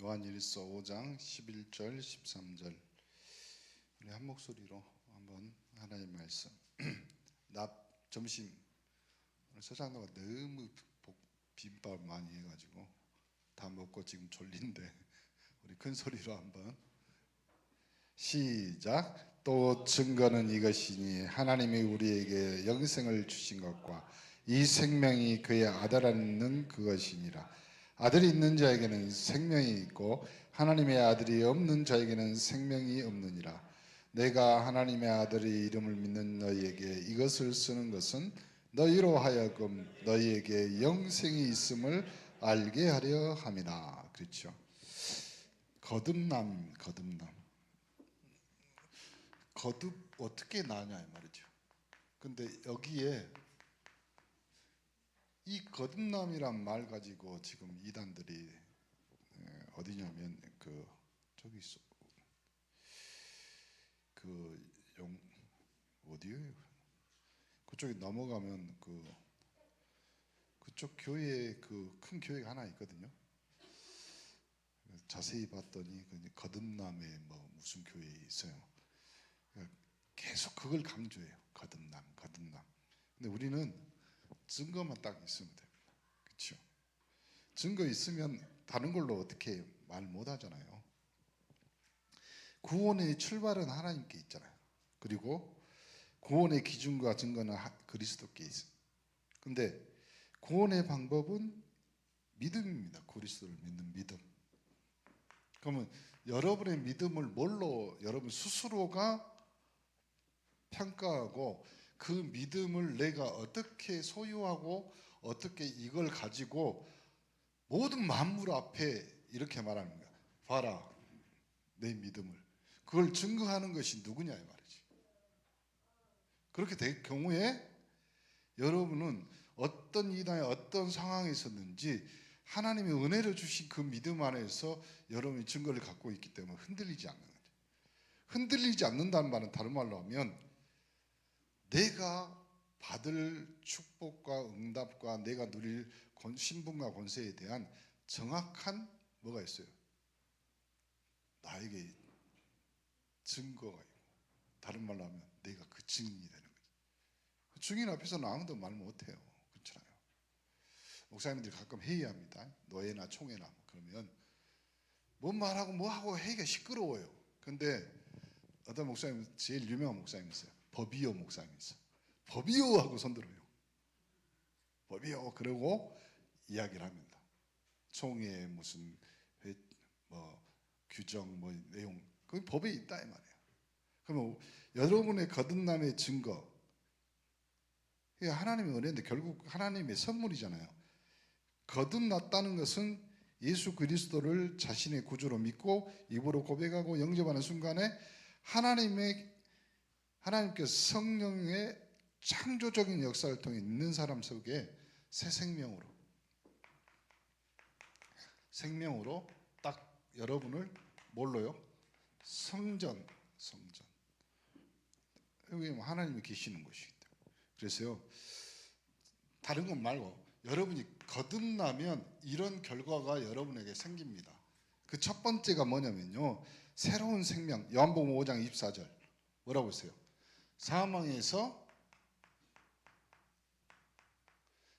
요한일서 5장 11절 13절 우리 한 목소리로 한번 하나님 말씀. 낮 점심 오늘 서장로가 너무 비빔밥 많이 해가지고 다 먹고 지금 졸린데 우리 큰 소리로 한번 시작. 또 증거는 이것이니 하나님이 우리에게 영생을 주신 것과 이 생명이 그의 아들 안에 있는 그것이니라. 아들이 있는 자에게는 생명이 있고 하나님의 아들이 없는 자에게는 생명이 없느니라. 내가 하나님의 아들의 이름을 믿는 너희에게 이것을 쓰는 것은 너희로 하여금 너희에게 영생이 있음을 알게 하려 함이라. 그렇죠. 거듭남. 거듭 어떻게 나냐 이 말이죠. 근데 여기에 이 거듭남이란 말 가지고 지금 이단들이 어디냐면 저기 있어. 어디에요? 그쪽에 넘어가면 그쪽 교회에 큰 교회가 하나 있거든요. 자세히 봤더니 거듭남에 무슨 교회에 있어요. 계속 그걸 강조해요. 거듭남. 근데 우리는 증거만 딱 있으면 됩니다. 그렇죠? 증거 있으면 다른 걸로 어떻게 말 못하잖아요. 구원의 출발은 하나님께 있잖아요. 그리고 구원의 기준과 증거는 그리스도께 있어요. 근데 구원의 방법은 믿음입니다. 그리스도를 믿는 믿음. 그러면 여러분의 믿음을 뭘로 여러분 스스로가 평가하고 그 믿음을 내가 어떻게 소유하고 어떻게 이걸 가지고 모든 만물 앞에 이렇게 말하는 거야. 봐라, 내 믿음을. 그걸 증거하는 것이 누구냐 이 말이지. 그렇게 될 경우에 여러분은 어떤 이단의 어떤 상황에 있었는지 하나님의 은혜를 주신 그 믿음 안에서 여러분이 증거를 갖고 있기 때문에 흔들리지 않는 거죠. 흔들리지 않는다는 말은 다른 말로 하면 내가 받을 축복과 응답과 내가 누릴 신분과 권세에 대한 정확한 뭐가 있어요? 나에게 증거가 있고 다른 말로 하면 내가 그 증인이 되는 거죠. 그 증인 앞에서는 아무도 말 못해요. 그렇잖아요. 목사님들이 가끔 회의합니다. 노예나 총회나 그러면 뭔 말하고 뭐하고 회의가 시끄러워요. 근데 어떤 목사님 제일 유명한 목사님이 있어요. 법이요 목사님이 있어요. 법이요 하고 손들어요. 법이요 그러고 이야기를 합니다. 총회 무슨 규정 내용 그 법에 있다 이 말이에요. 그러면 여러분의 거듭남의 증거 하나님의 은혜인데 결국 하나님의 선물이잖아요. 거듭났다는 것은 예수 그리스도를 자신의 구주로 믿고 입으로 고백하고 영접하는 순간에 하나님께서 성령의 창조적인 역사를 통해 있는 사람 속에 새 생명으로 딱 여러분을 뭘로요? 성전 여기 하나님이 계시는 곳이기 때문에 그래서요 다른 건 말고 여러분이 거듭나면 이런 결과가 여러분에게 생깁니다. 그 첫 번째가 뭐냐면요 새로운 생명. 요한복음 5장 24절 뭐라고 했어요? 사망에서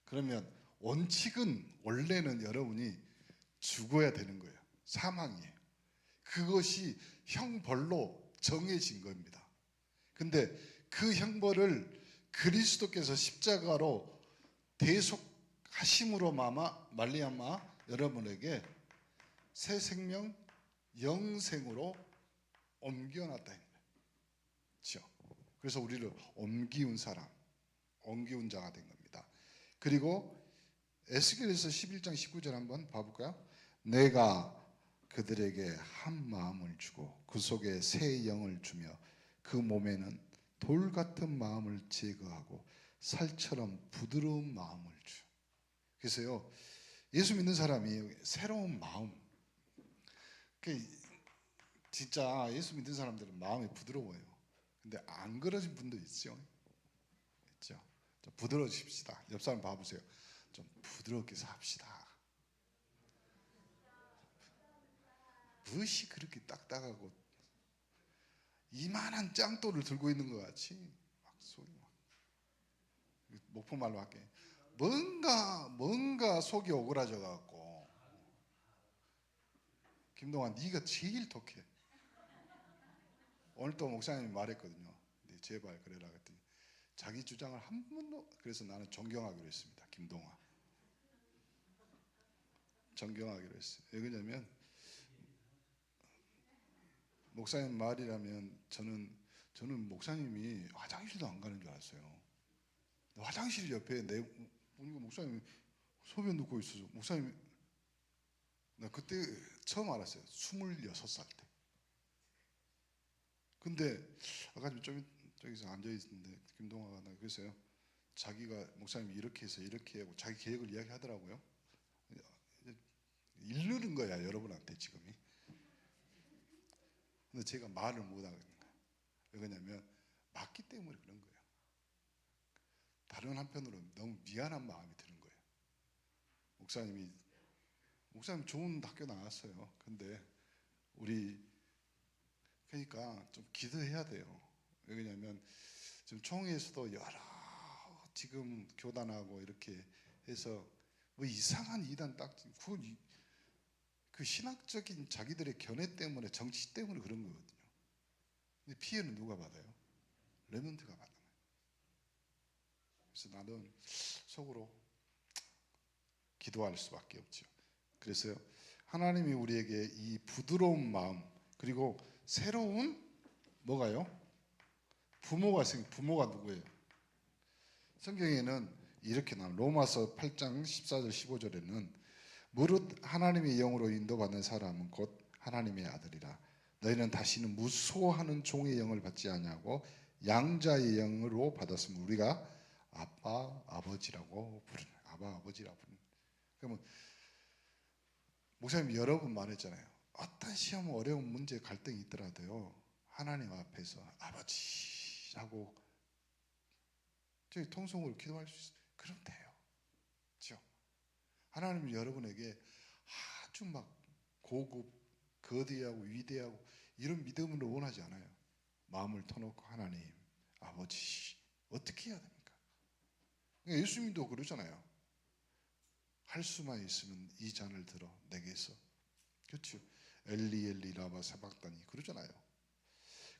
그러면 원칙은 원래는 여러분이 죽어야 되는 거예요. 사망이에요. 그것이 형벌로 정해진 겁니다. 근데 그 형벌을 그리스도께서 십자가로 대속하심으로 말미암아 여러분에게 새 생명 영생으로 옮겨놨다. 그렇죠? 그래서 우리를 옮기운 자가 된 겁니다. 그리고 에스겔에서 11장 19절 한번 봐볼까요? 내가 그들에게 한 마음을 주고 그 속에 새 영을 주며 그 몸에는 돌 같은 마음을 제거하고 살처럼 부드러운 마음을 주. 그래서요 예수 믿는 사람이 새로운 마음. 진짜 예수 믿는 사람들은 마음이 부드러워요. 근데 안 그러신 분도 있죠. 있죠. 좀 부드러워집시다. 옆 사람 봐보세요. 좀 부드럽게 삽시다. 무엇이 그렇게 딱딱하고 이만한 짱돌을 들고 있는 것 같이 막 속이 막 목포말로 할게 뭔가 속이 오그라져 갖고 김동환 네가 제일 독해. 오늘 또 목사님이 말했거든요. 네, 제발 그래라 그랬더니 자기 주장을 한 번도 그래서 나는 존경하기로 했습니다. 김동환 존경하기로 했어요. 왜 그러냐면 목사님 말이라면 저는 목사님이 화장실도 안 가는 줄 알았어요. 화장실 옆에 보니까 목사님이 소변 넣고 있어서 목사님이 나 그때 처음 알았어요. 26살 때. 근데 아까 좀 저기서 앉아 있는데 김동화가 나 그랬어요. 자기가 목사님이 이렇게 해서 이렇게 하고 자기 계획을 이야기하더라고요. 이르는 거야 여러분한테 지금이. 근데 제가 말을 못 하겠는 거예요. 왜 그러냐면 맞기 때문에 그런 거예요. 다른 한편으로 너무 미안한 마음이 드는 거예요. 목사님 좋은 학교 나왔어요. 근데 우리 그러니까 좀 기도해야 돼요. 왜 그러냐면 지금 총회에서도 여러 지금 교단하고 이렇게 해서 뭐 이상한 이단 그 신학적인 자기들의 견해 때문에 정치 때문에 그런 거거든요. 근데 피해는 누가 받아요? 렘넌트가 받아요. 그래서 나는 속으로 기도할 수밖에 없죠. 그래서 하나님이 우리에게 이 부드러운 마음 그리고 새로운 뭐가요? 부모가 누구예요? 성경에는 이렇게 나와요. 로마서 8장 14절 15절에는 무릇 하나님의 영으로 인도받는 사람은 곧 하나님의 아들이라. 너희는 다시는 무소하는 종의 영을 받지 아니하고 양자의 영으로 받았으면 우리가 아빠 아버지라고 부르는 아빠 아버지라고 부르는. 그러면 목사님이 여러 번 말했잖아요. 어떤 시험 어려운 문제 갈등이 있더라도요 하나님 앞에서 아버지라고 저희 통성으로 기도할 수 있어요. 그럼 돼요. 그렇죠? 하나님은 여러분에게 아주 막 고급, 거대하고 위대하고 이런 믿음을 원하지 않아요. 마음을 터놓고 하나님, 아버지 어떻게 해야 됩니까? 예수님도 그러잖아요. 할 수만 있으면 이 잔을 들어 내게서. 그렇죠? 엘리 엘리 라마 사박다니 그러잖아요.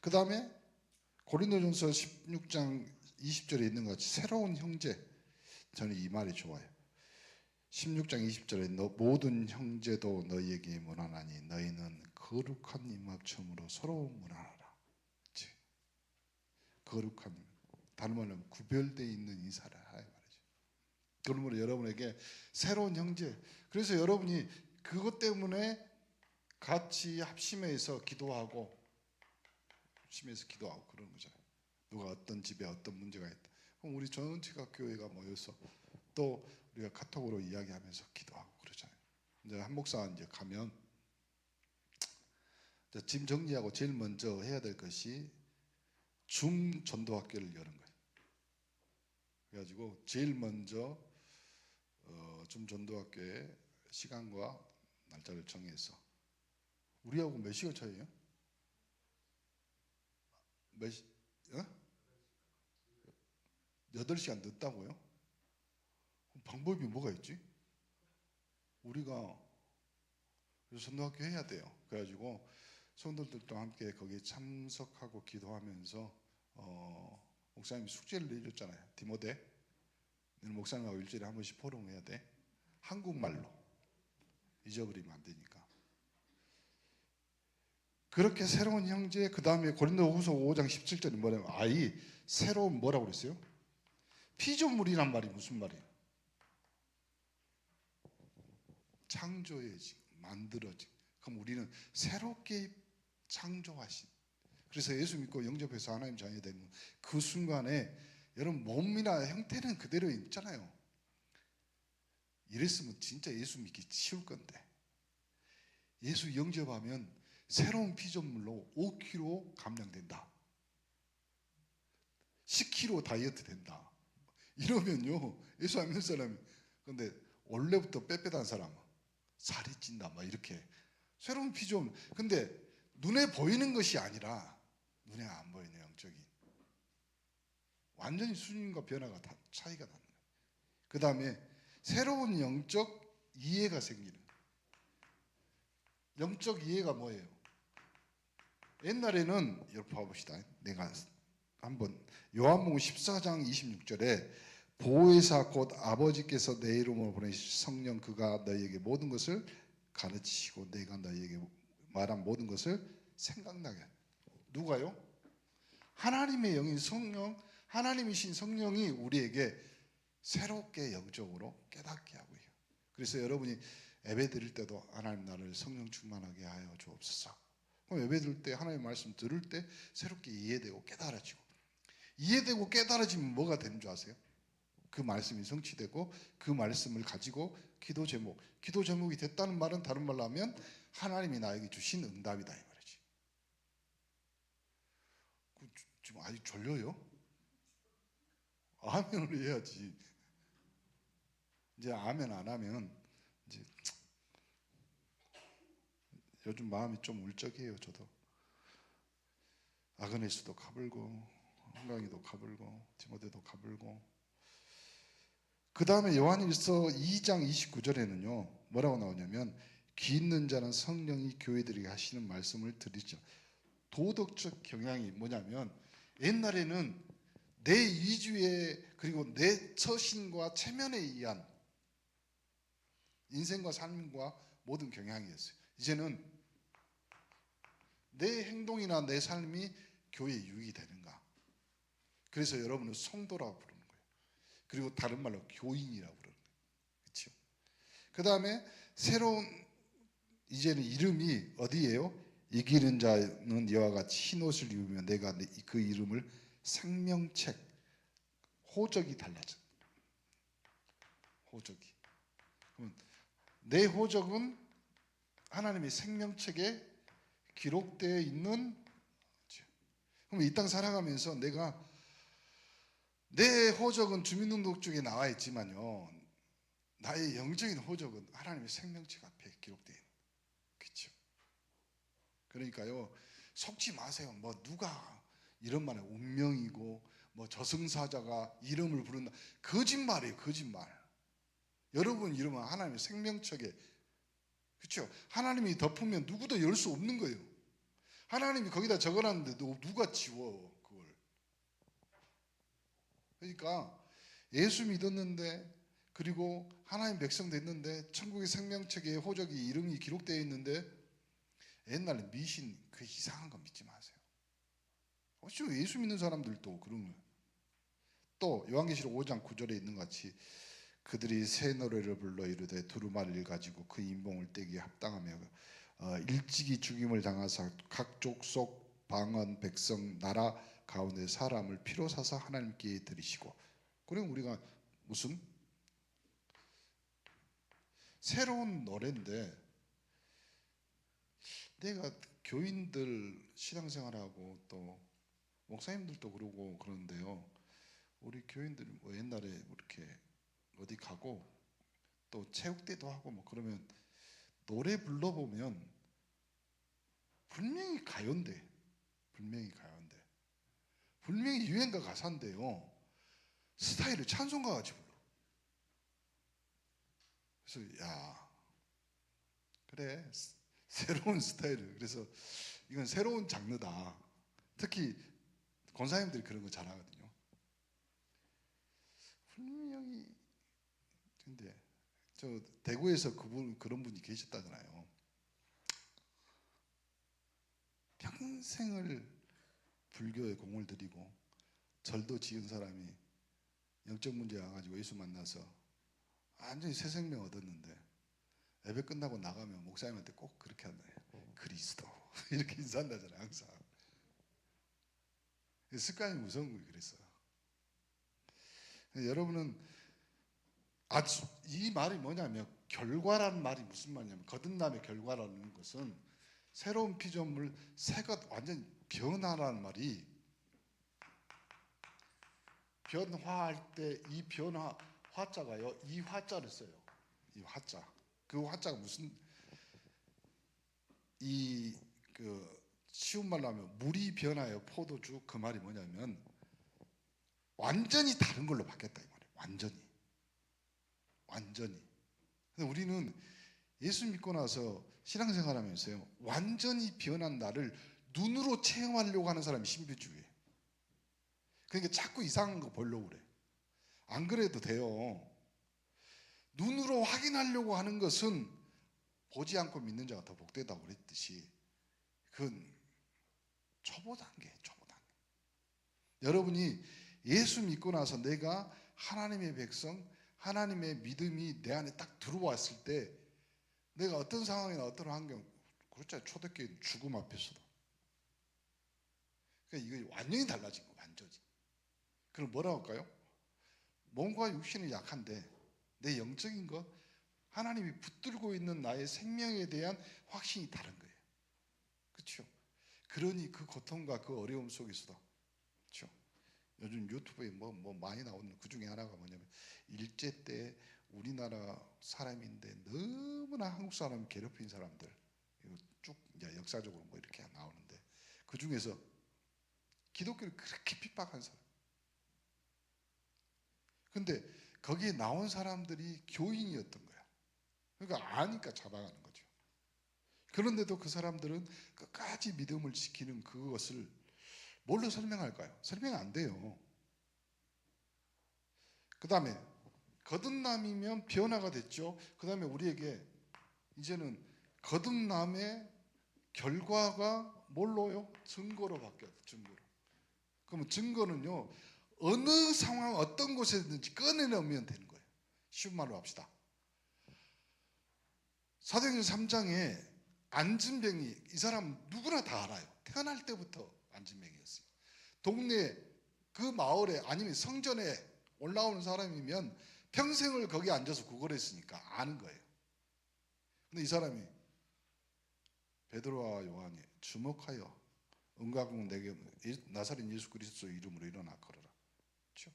그 다음에 고린도전서 16장 20절에 있는 것 같이 새로운 형제. 저는 이 말이 좋아요. 16장 20절에 모든 형제도 너희에게 문안하니 너희는 거룩한 임합점으로 서로 문안하라. 그치? 거룩한 다른 말로 구별되어 있는 인사를 하라 말이죠. 그러므로 여러분에게 새로운 형제. 그래서 여러분이 그것 때문에 같이 합심해서 기도하고 그러는 거잖아요. 누가 어떤 집에 어떤 문제가 있다. 그럼 우리 전체가 교회가 모여서 또 우리가 카톡으로 이야기하면서 기도하고 그러잖아요. 이제 한 목사 이제 가면 짐 정리하고 제일 먼저 해야 될 것이 줌 전도학교를 여는 거예요. 그래가지고 제일 먼저 줌 전도학교에 시간과 날짜를 정해서 우리하고 몇 시간 차이에요? 몇 시? 어? 8시간 늦다고요? 방법이 뭐가 있지? 우리가 전도학교 해야 돼요. 그래가지고 성도들도 함께 거기에 참석하고 기도하면서 목사님이 숙제를 내줬잖아요. 디모데 너는 목사님하고 일주일에 한 번씩 포럼해야 돼. 한국말로 잊어버리면 안 되니까. 그렇게 새로운 형제. 그 다음에 고린도후서 5장 17절에 뭐냐면 새로운 뭐라고 그랬어요? 피조물이란 말이 무슨 말이에요? 창조해지 만들어지. 그럼 우리는 새롭게 창조하신. 그래서 예수 믿고 영접해서 하나님 자녀 되는 그 순간에 여러분 몸이나 형태는 그대로 있잖아요. 이랬으면 진짜 예수 믿기 쉬울 건데 예수 영접하면 새로운 피조물로 5kg 감량된다. 10kg 다이어트 된다. 이러면요 예수 안 믿는 사람이 근데 원래부터 빽빽한 사람은 살이 찐다 막 이렇게 새로운 피조물. 근데 눈에 보이는 것이 아니라 눈에 안 보이는 영적인. 완전히 수준과 변화가 다 차이가 나는 거예요. 그 다음에 새로운 영적 이해가 생기는 거예요. 영적 이해가 뭐예요? 옛날에는 여러분 봐봅시다. 내가 한번 요한복음 14장 26절에 보혜사 곧 아버지께서 내 이름으로 보내신 성령 그가 너희에게 모든 것을 가르치시고 내가 너희에게 말한 모든 것을 생각나게. 누가요? 하나님의 영인 성령, 하나님이신 성령이 우리에게 새롭게 영적으로 깨닫게 하고 해요. 그래서 여러분이 예배 드릴 때도 하나님 나를 성령 충만하게 하여 주옵소서. 그럼 예배 드릴 때 하나님의 말씀 들을 때 새롭게 이해되고 깨달아지고, 이해되고 깨달아지면 뭐가 되는 줄 아세요? 그 말씀이 성취되고 그 말씀을 가지고 기도 제목이 됐다는 말은 다른 말로 하면 하나님이 나에게 주신 응답이다 이 말이지. 지금 아직 졸려요? 아멘을 해야지. 이제 아멘 안 하면 이제 요즘 마음이 좀 울적해요. 저도 아그네스도 가불고 한강이도 가불고 디모데도 가불고. 그 다음에 요한일서 2장 29절에는요 뭐라고 나오냐면 귀 있는 자는 성령이 교회들에게 하시는 말씀을 들으죠. 도덕적 경향이 뭐냐면 옛날에는 내 위주의 그리고 내 처신과 체면에 의한 인생과 삶과 모든 경향이었어요. 이제는 내 행동이나 내 삶이 교회에 유익이 되는가. 그래서 여러분은 성도라고 부르는 거예요. 그리고 다른 말로 교인이라고 부르는 거예요. 그렇죠? 그 다음에 새로운 이제는 이름이 어디예요? 이기는 자는 이와 같이 흰 옷을 입으면 내가 그 이름을 생명책, 호적이 달라져. 호적이. 그러면 내 호적은 하나님의 생명책에 기록되어 있는. 그럼 이 땅 살아가면서 내가 내 호적은 주민등록증에 나와 있지만요, 나의 영적인 호적은 하나님의 생명책 앞에 기록되어 있는. 그렇죠? 그러니까요, 속지 마세요. 뭐 누가 이런 말에 운명이고 뭐 저승사자가 이름을 부른다. 거짓말이에요, 거짓말. 여러분 이름은 하나님의 생명책에, 그렇죠? 하나님이 덮으면 누구도 열 수 없는 거예요. 하나님이 거기다 적어놨는데 누가 지워 그걸. 그러니까 예수 믿었는데 그리고 하나님 백성 됐는데 천국의 생명책에 호적이 이름이 기록되어 있는데 옛날에 미신 그 이상한 거 믿지 마세요. 어쩌 예수 믿는 사람들도 그런 거예요. 또 요한계시록 5장 9절에 있는 것 같이 그들이 새 노래를 불러 이르되 두루마리를 가지고 그 인봉을 떼기에 합당하며 일찍이 죽임을 당하사 각 족속 방언 백성 나라 가운데 사람을 피로 사서 하나님께 드리시고. 그럼 우리가 무슨 새로운 노래인데, 내가 교인들 신앙생활하고 또 목사님들도 그러고 그러는데요, 우리 교인들이 뭐 옛날에 이렇게 어디 가고 또 체육대도 하고 뭐 그러면 노래 불러보면 분명히 가요인데, 분명히 유행가 가사인데요, 스타일을 찬송가 같이 불러. 그래서 야, 그래, 새로운 스타일을. 그래서 이건 새로운 장르다. 특히 권사님들이 그런 거 잘하거든요. 분명히. 근데 저 대구에서 그런 분이 계셨다잖아요. 평생을 불교에 공을 들이고 절도 지은 사람이 영적 문제 와가지고 예수 만나서 완전히 새 생명 얻었는데 예배 끝나고 나가면 목사님한테 꼭 그렇게 한다요. 그리스도 이렇게 인사한다잖아요, 항상. 습관이 무서운 거예요. 그래서 여러분은 아주 이 말이 뭐냐면, 결과라는 말이 무슨 말이냐면, 거듭남의 결과라는 것은 새로운 피조물, 새것 완전 변화라는 말이, 변화할 때 이 변화 화자가요, 이 화자를 써요. 이 화자. 그 화자가 무슨, 쉬운 말로 하면 물이 변하여 포도주, 그 말이 뭐냐면 완전히 다른 걸로 바뀌었다 이 말이에요. 완전히. 근데 우리는 예수 믿고 나서 신앙생활하면서요, 완전히 변한 나를 눈으로 체험하려고 하는 사람이 신비주의예요. 그러니까 자꾸 이상한 거 보려고 그래. 안 그래도 돼요. 눈으로 확인하려고 하는 것은 보지 않고 믿는 자가 더 복되다고 그랬듯이 그건 초보 단계. 여러분이 예수 믿고 나서 내가 하나님의 백성, 하나님의 믿음이 내 안에 딱 들어왔을 때 내가 어떤 상황이나 어떤 환경, 그렇잖아요. 초대교회 죽음 앞에서도. 그러니까 이거 완전히 달라진 거, 완전히. 그럼 뭐라고 할까요? 몸과 육신은 약한데 내 영적인 것, 하나님이 붙들고 있는 나의 생명에 대한 확신이 다른 거예요. 그렇죠? 그러니 그 고통과 그 어려움 속에서도, 그렇죠? 요즘 유튜브에 뭐 많이 나오는 그 중에 하나가 뭐냐면 일제 때 우리나라 사람인데 너무나 한국 사람 괴롭힌 사람들, 이거 쭉 이제 역사적으로 뭐 이렇게 나오는데 그 중에서 기독교를 그렇게 핍박한 사람. 근데 거기에 나온 사람들이 교인이었던 거야. 그러니까 아니까 잡아가는 거죠. 그런데도 그 사람들은 끝까지 믿음을 지키는 그것을 뭘로 설명할까요? 설명 안 돼요. 그 다음에 거듭남이면 변화가 됐죠. 그 다음에 우리에게 이제는 거듭남의 결과가 뭘로요? 증거로 바뀌어요. 증거로. 그러면 증거는요, 어느 상황 어떤 곳에든지 꺼내놓으면 되는 거예요. 쉬운 말로 합시다. 사도행전 3장에 안진뱅이, 이 사람 누구나 다 알아요. 태어날 때부터 안진뱅이였어요. 동네 그 마을에 아니면 성전에 올라오는 사람이면 평생을 거기 앉아서 구걸했으니까 아는 거예요. 근데 이 사람이 베드로와 요한이 주목하여 은가공 내게 나사렛 예수 그리스도 이름으로 일어나 걸어라. 그렇죠?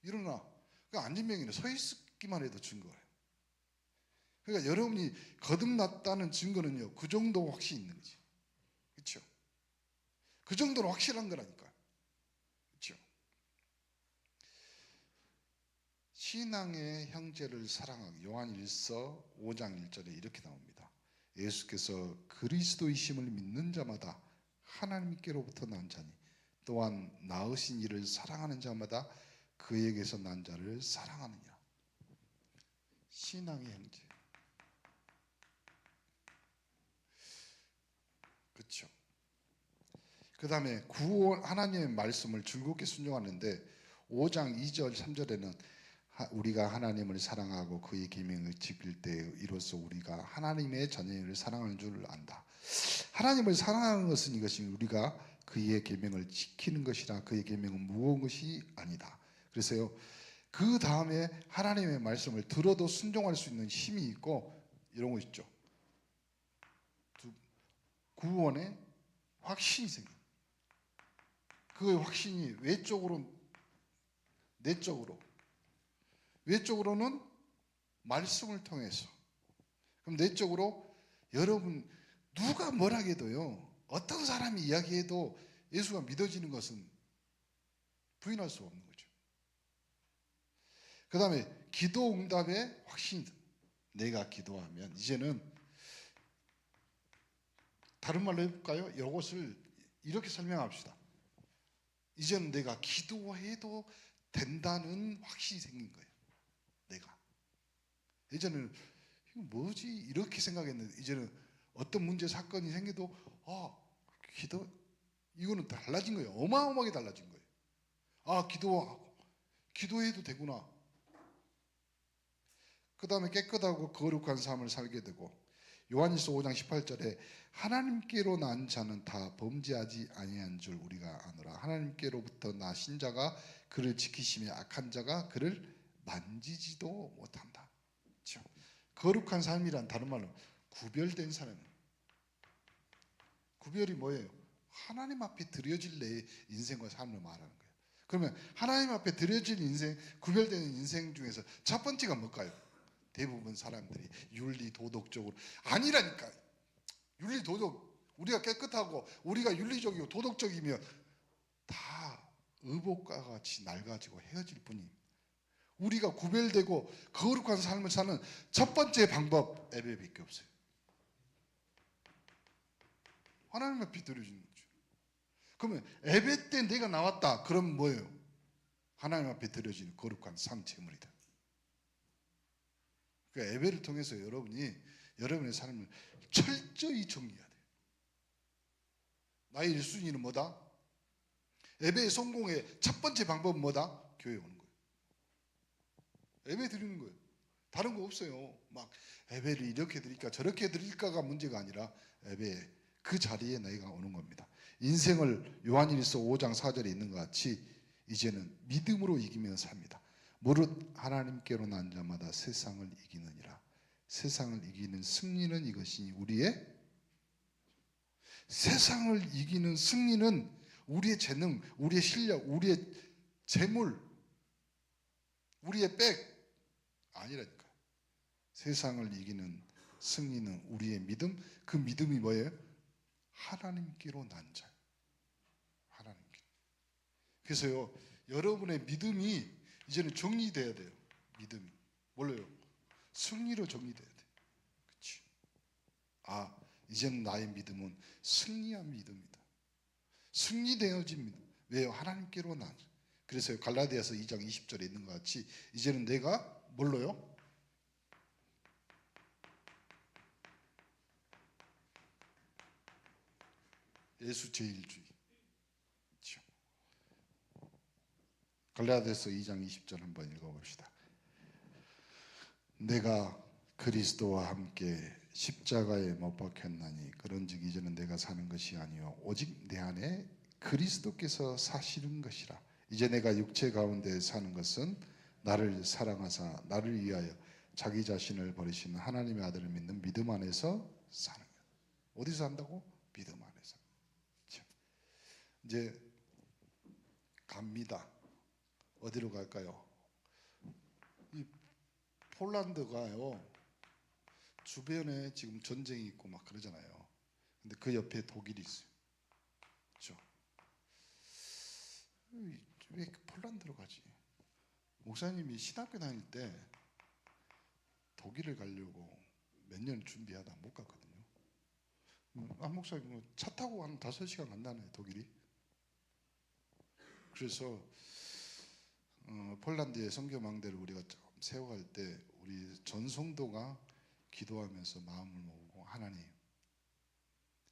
일어나. 그러니까 안진뱅이는 서 있기만 해도 증거예요. 그러니까 여러분이 거듭났다는 증거는요, 그 정도 확신이 있는 거지. 그렇죠? 그 정도로 확실한 거라니까요. 그렇죠? 신앙의 형제를 사랑하기, 요한 1서 5장 1절에 이렇게 나옵니다. 예수께서 그리스도이심을 믿는 자마다 하나님께로부터 난 자니 또한 낳으신 이를 사랑하는 자마다 그에게서 난 자를 사랑하느냐. 신앙의 형제. 그렇죠? 그 다음에 구원, 하나님의 말씀을 즐겁게 순종하는데 5장 2절 3절에는 우리가 하나님을 사랑하고 그의 계명을 지킬 때 이로써 우리가 하나님의 자녀를 사랑하는 줄 안다. 하나님을 사랑하는 것은 이것이 우리가 그의 계명을 지키는 것이라. 그의 계명은 무거운 것이 아니다. 그래서요, 그 다음에 하나님의 말씀을 들어도 순종할 수 있는 힘이 있고 이런 거 있죠. 구원의 확신이 생겨요. 그 확신이 외적으로, 내적으로. 외적으로는 말씀을 통해서. 그럼 내적으로 여러분 누가 뭐라 해도요, 어떤 사람이 이야기해도 예수가 믿어지는 것은 부인할 수 없는 거죠. 그 다음에 기도 응답의 확신. 내가 기도하면 이제는 다른 말로 해볼까요? 이것을 이렇게 설명합시다. 이제는 내가 기도해도 된다는 확신이 생긴 거예요. 내가. 예전에는 이거 뭐지? 이렇게 생각했는데 이제는 어떤 문제 사건이 생겨도 기도, 이거는 달라진 거예요. 어마어마하게 달라진 거예요. 기도해도 되구나. 그 다음에 깨끗하고 거룩한 삶을 살게 되고, 요한일서 5장 18절에 하나님께로 난 자는 다 범죄하지 아니한 줄 우리가 아노라. 하나님께로부터 나신 자가 그를 지키시며 악한 자가 그를 만지지도 못한다. 그렇죠? 거룩한 삶이란 다른 말로 구별된 사람. 구별이 뭐예요? 하나님 앞에 드려질 내 인생과 삶을 말하는 거예요. 그러면 하나님 앞에 드려질 인생, 구별되는 인생 중에서 첫 번째가 뭘까요? 대부분 사람들이 윤리 도덕적으로 아니라니까. 윤리 도덕 우리가 깨끗하고 우리가 윤리적이고 도덕적이면 다 의복과 같이 낡아지고 헤어질 뿐입니다. 우리가 구별되고 거룩한 삶을 사는 첫 번째 방법, 예배밖에 없어요. 하나님 앞에 드려지는 거죠. 그러면 예배 때 내가 나왔다, 그럼 뭐예요? 하나님 앞에 드려지는 거룩한 산 제물이다. 그러니까 예배를 통해서 여러분이 여러분의 삶을 철저히 정리해야 돼요. 나의 1순위는 뭐다? 예배의 성공의 첫 번째 방법은 뭐다? 교회 오는 거예요. 예배 드리는 거예요. 다른 거 없어요. 막 예배를 이렇게 드릴까 저렇게 드릴까가 문제가 아니라 예배 그 자리에 내가 오는 겁니다. 인생을 요한일서 5장 4절에 있는 것 같이 이제는 믿음으로 이기며 삽니다. 무릇 하나님께로 난 자마다 세상을 이기느니라. 세상을 이기는 승리는 이것이니 우리의 세상을 이기는 승리는 우리의 재능, 우리의 실력, 우리의 재물, 우리의 백 아니라니까. 세상을 이기는 승리는 우리의 믿음. 그 믿음이 뭐예요? 하나님께로 난 자. 하나님께. 그래서요, 여러분의 믿음이 이제는 정리돼야 돼요. 믿음이 뭘로요? 승리로 정리돼야 돼. 그렇지? 아, 이제는 나의 믿음은 승리한 믿음이다. 승리되어진 믿음. 왜요? 하나님께로 난. 그래서 갈라디아서 2장 20절에 있는 것 같이 이제는 내가 뭘로요? 예수 제일주의. 그렇죠? 갈라디아서 2장 20절 한번 읽어봅시다. 내가 그리스도와 함께 십자가에 못 박혔나니 그런즉 이제는 내가 사는 것이 아니요 오직 내 안에 그리스도께서 사시는 것이라. 이제 내가 육체 가운데 사는 것은 나를 사랑하사 나를 위하여 자기 자신을 버리시는 하나님의 아들을 믿는 믿음 안에서 사는 거예요. 어디서 산다고? 믿음 안에서. 그렇죠? 이제 갑니다. 어디로 갈까요? 이 폴란드가요 주변에 지금 전쟁이 있고 막 그러잖아요. 근데 그 옆에 독일이 있어요. 그렇죠? 왜 폴란드로 가지? 목사님이 신학교 다닐 때 독일을 가려고 몇 년 준비하다 못 갔거든요. 안 목사님 차 타고 한 5시간 간다네 독일이. 그래서 폴란드의 선교 망대를 우리가 세워갈 때 우리 전 성도가 기도하면서 마음을 모으고 하나님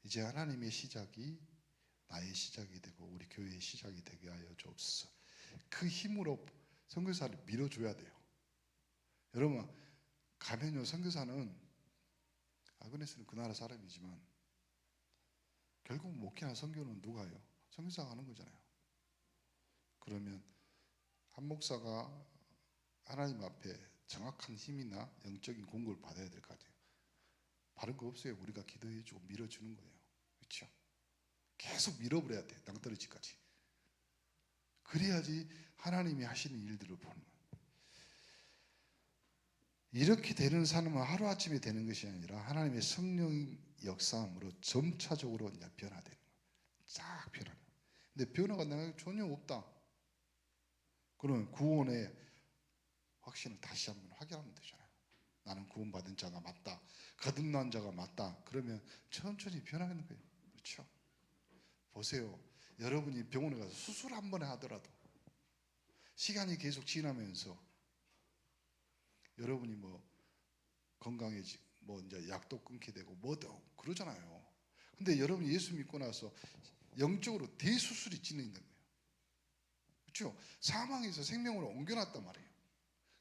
이제 하나님의 시작이 나의 시작이 되고 우리 교회의 시작이 되게 하여 주옵소서. 그 힘으로 선교사를 밀어줘야 돼요. 여러분 가면요 선교사는 아그네스는 그 나라 사람이지만 결국 목회나 선교는 누가 해요? 선교사가 하는 거잖아요. 그러면 한 목사가 하나님 앞에 정확한 힘이나 영적인 공급을 받아야 될 것 같아요. 다른 거 없어요. 우리가 기도해주고 밀어주는 거예요. 그렇죠? 계속 밀어버려야 돼. 낭떠러지까지. 그래야지 하나님이 하시는 일들을 보는 거예요. 이렇게 되는 삶은 하루아침에 되는 것이 아니라 하나님의 성령 역사함으로 점차적으로 이제 변화되는 거예요. 싹 변화해요. 근데 변화가 내가 전혀 없다. 그러면 구원의 확신을 다시 한번 확인하면 되잖아요. 나는 구원받은 자가 맞다. 거듭난 자가 맞다. 그러면 천천히 변하는 거예요. 그렇죠? 보세요. 여러분이 병원에 가서 수술 한 번에 하더라도 시간이 계속 지나면서 여러분이 뭐 건강해지고 뭐 이제 약도 끊게 되고 뭐도 그러잖아요. 근데 여러분이 예수 믿고 나서 영적으로 대수술이 진행된 거예요. 그렇죠? 사망에서 생명으로 옮겨놨단 말이에요.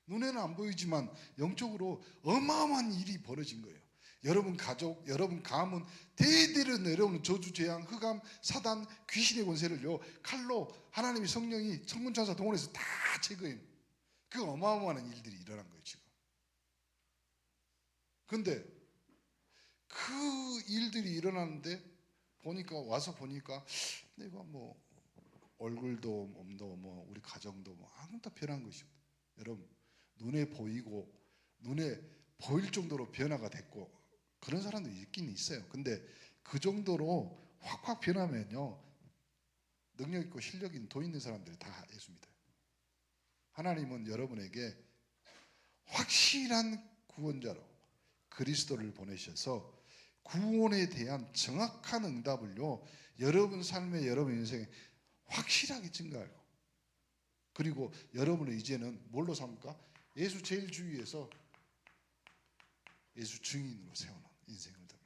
눈에는 안 보이지만 영적으로 어마어마한 일이 벌어진 거예요. 여러분 가족, 여러분 가문 대대로 내려오는 저주, 재앙, 흑암, 사단, 귀신의 권세를요 칼로 하나님의 성령이 천군천사 동원해서 다 제거해요. 그 어마어마한 일들이 일어난 거예요 지금. 근데 그 일들이 일어나는데 와서 보니까 내가 뭐 얼굴도 몸도 뭐 우리 가정도 뭐 아무것도 변한 것이 없다. 여러분 눈에 보이고 눈에 보일 정도로 변화가 됐고 그런 사람도 있긴 있어요. 근데 그 정도로 확확 변하면요, 능력 있고 실력 있는 돈 있는 사람들이 다 예수 믿어요. 하나님은 여러분에게 확실한 구원자로 그리스도를 보내셔서 구원에 대한 정확한 응답을요, 여러분 삶에, 여러분 인생에 확실하게 증가하고, 그리고 여러분은 이제는 뭘로 삼을까? 예수 제일 주위에서 예수 증인으로 세우는 인생을 만들어.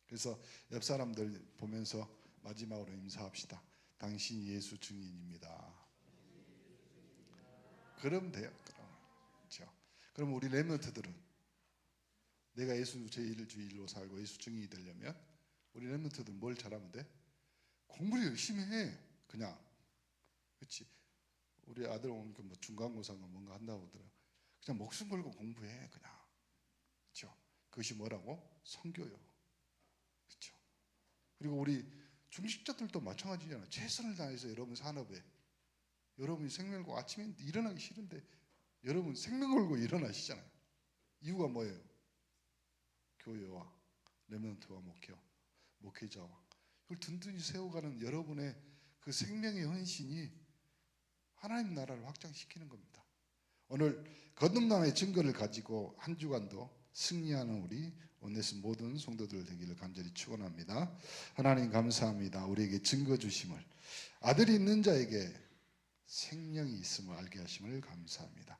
그래서 옆 사람들 보면서 마지막으로 인사합시다. 당신이 예수 증인입니다. 그러면 돼요. 그렇죠. 그럼 우리 렘넌트들은 내가 예수 제일 주일로 살고 예수 증인이 되려면 우리 렘넌트들은 뭘 잘하면 돼? 공부를 열심히 해. 그냥. 그렇지. 우리 아들 오니까 뭐 중간고사인가 뭔가 한다고 하더라고. 그냥 목숨 걸고 공부해. 그냥. 그렇죠. 그것이 뭐라고? 선교요. 그렇죠. 그리고 우리 중직자들도 마찬가지잖아요. 최선을 다해서 여러분 산업에, 여러분이 생명 걸고 아침에 일어나기 싫은데 여러분 생명 걸고 일어나시잖아요. 이유가 뭐예요? 교회와 렘넌트와 목회자와 이걸 든든히 세워가는 여러분의 그 생명의 헌신이 하나님 나라를 확장시키는 겁니다. 오늘 거듭남의 증거를 가지고 한 주간도 승리하는 우리 오네스 모든 성도들 되기를 간절히 축원합니다. 하나님 감사합니다. 우리에게 증거 주심을, 아들이 있는 자에게 생명이 있음을 알게 하심을 감사합니다.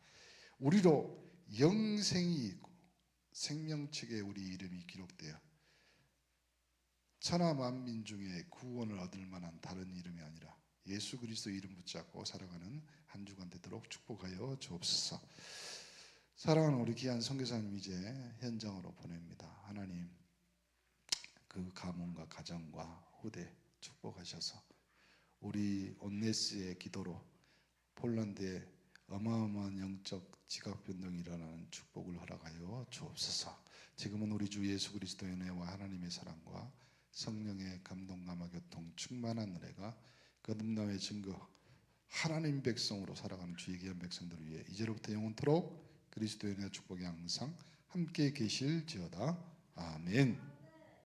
우리로 영생이 있고 생명책에 우리 이름이 기록되어 천하 만민 중에 구원을 얻을 만한 다른 이름이 아니라 예수 그리스도 이름 붙잡고 살아가는 한 주간 되도록 축복하여 주옵소서. 사랑하는 우리 귀한 선교사님, 이제 현장으로 보냅니다. 하나님, 그 가문과 가정과 후대 축복하셔서 우리 온네스의 기도로 폴란드에 어마어마한 영적 지각 변동이 일어나는 축복을 허락하여 주옵소서. 지금은 우리 주 예수 그리스도의 은혜와 하나님의 사랑과 성령의 감동감화 교통 충만한 은혜가 거듭남의 증거 하나님 백성으로 살아가는 주의 귀한 백성들을 위해 이제로부터 영원토록 그리스도의 은혜와 축복이 항상 함께 계실지어다. 아멘.